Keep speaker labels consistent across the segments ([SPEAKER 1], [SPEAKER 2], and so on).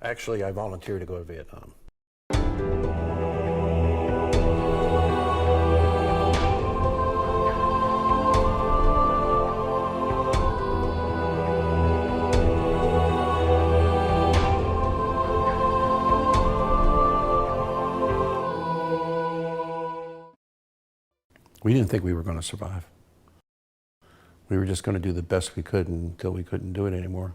[SPEAKER 1] Actually, I volunteered to go to Vietnam. We didn't think we were going to survive. We were just going to do the best we could until we couldn't do it anymore.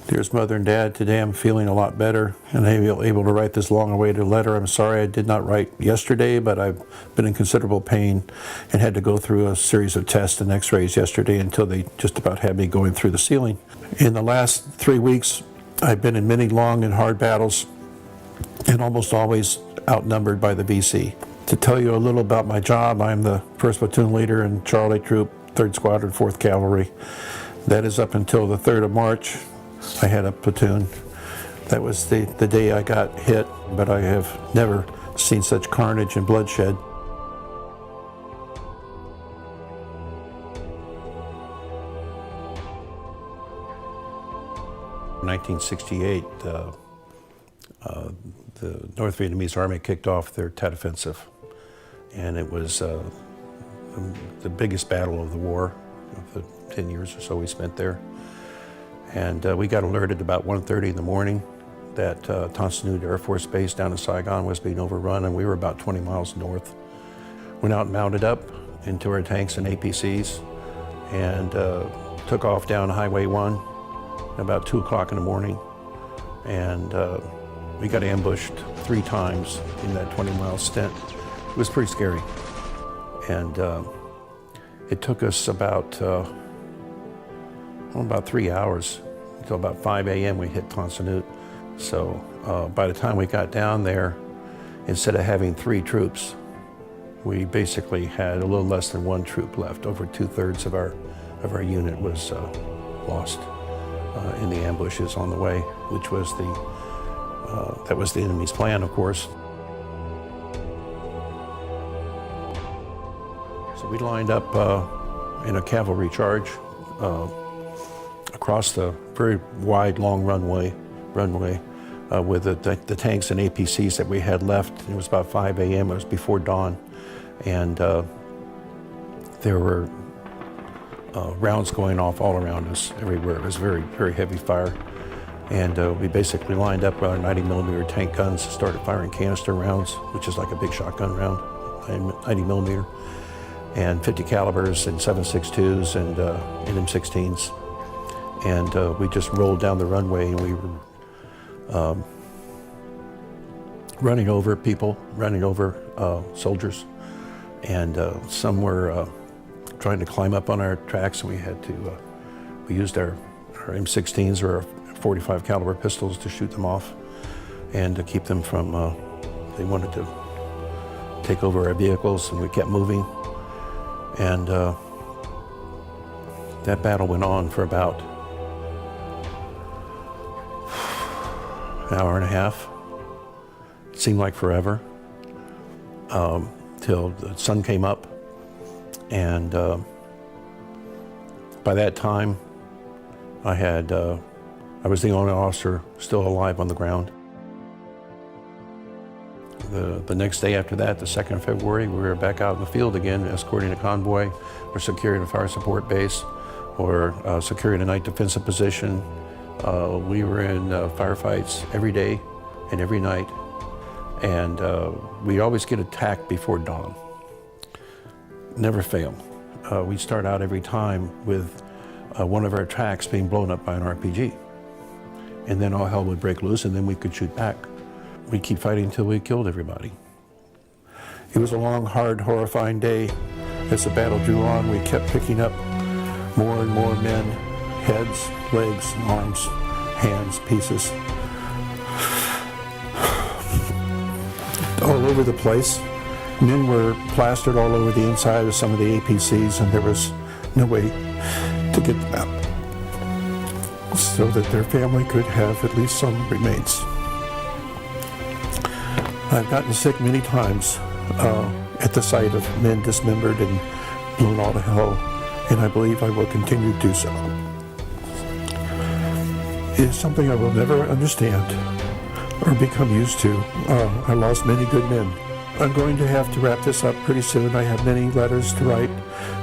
[SPEAKER 1] Dearest Mother and Dad, today I'm feeling a lot better and I'm able to write this long-awaited letter. I'm sorry I did not write yesterday, but I've been in considerable pain and had to go through a series of tests and x-rays yesterday until they just about had me going through the ceiling. In the last 3 weeks, I've been in many long and hard battles and almost always outnumbered by the VC. To tell you a little about my job, I'm the 1st Platoon Leader in Charlie Troop, 3rd Squadron, 4th Cavalry. That is up until the 3rd of March. I had a platoon. That was the day I got hit, but I have never seen such carnage and bloodshed. In 1968, the North Vietnamese Army kicked off their Tet Offensive, and it was the biggest battle of the war, of the 10 years or so we spent there. And we got alerted about 1:30 in the morning that Tan Son Nhut Air Force Base down in Saigon was being overrun, and we were about 20 miles north. Went out and mounted up into our tanks and APCs and took off down Highway 1 about 2 o'clock in the morning. And we got ambushed 3 times in that 20-mile stint. It was pretty scary. And it took us about 3 hours until about 5 a.m. we hit Tan Son Nhut. So by the time we got down there, instead of having 3 troops, we basically had a little less than 1 troop left. Over 2/3 of our unit was lost in the ambushes on the way, which was that was the enemy's plan, of course. So we lined up in a cavalry charge across the very wide, long runway with the tanks and APCs that we had left. It was about 5 a.m. It was before dawn, and there were rounds going off all around us, everywhere. It was very, very heavy fire. And we basically lined up with our 90mm tank guns, started firing canister rounds, which is like a big shotgun round, 90mm, and 50 calibers and 7.62s and M16s. And we just rolled down the runway, and we were running over people, running over soldiers, and some were trying to climb up on our tracks, and we had to, we used our M16s or our 45 caliber pistols to shoot them off and to keep them from, they wanted to take over our vehicles, and we kept moving. And that battle went on for about an hour and a half. It seemed like forever, till the sun came up. And by that time, I was the only officer still alive on the ground. The next day after that, the 2nd of February, we were back out in the field again, escorting a convoy, or securing a fire support base, or securing a night defensive position. We were in firefights every day and every night, and we'd always get attacked before dawn. Never fail. We'd start out every time with one of our tracks being blown up by an RPG. And then all hell would break loose, and then we could shoot back. We'd keep fighting until we killed everybody. It was a long, hard, horrifying day. As the battle drew on, we kept picking up more and more men, heads, legs, arms, hands, pieces. All over the place. Men were plastered all over the inside of some of the APCs, and there was no way to get them out so that their family could have at least some remains. I've gotten sick many times at the sight of men dismembered and blown all to hell, and I believe I will continue to do so. is something I will never understand or become used to. I lost many good men. I'm going to have to wrap this up pretty soon. I have many letters to write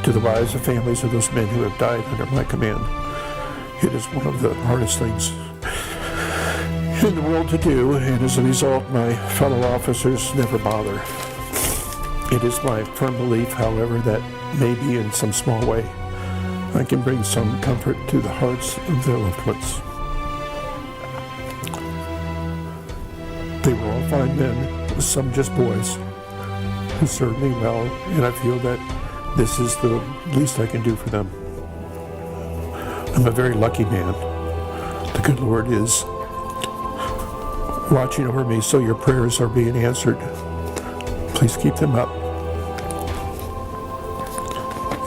[SPEAKER 1] to the wives and families of those men who have died under my command. It is one of the hardest things in the world to do, and as a result, my fellow officers never bother. It is my firm belief, however, that maybe in some small way, I can bring some comfort to the hearts of their loved ones. They were all fine men, some just boys, who served me well, and I feel that this is the least I can do for them. I'm a very lucky man. The good Lord is watching over me, so your prayers are being answered. Please keep them up.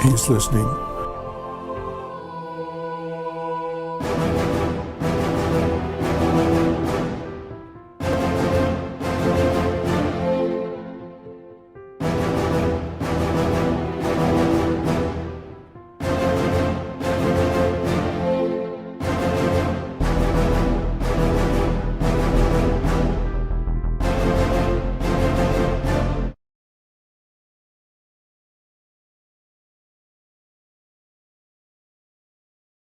[SPEAKER 1] He's listening.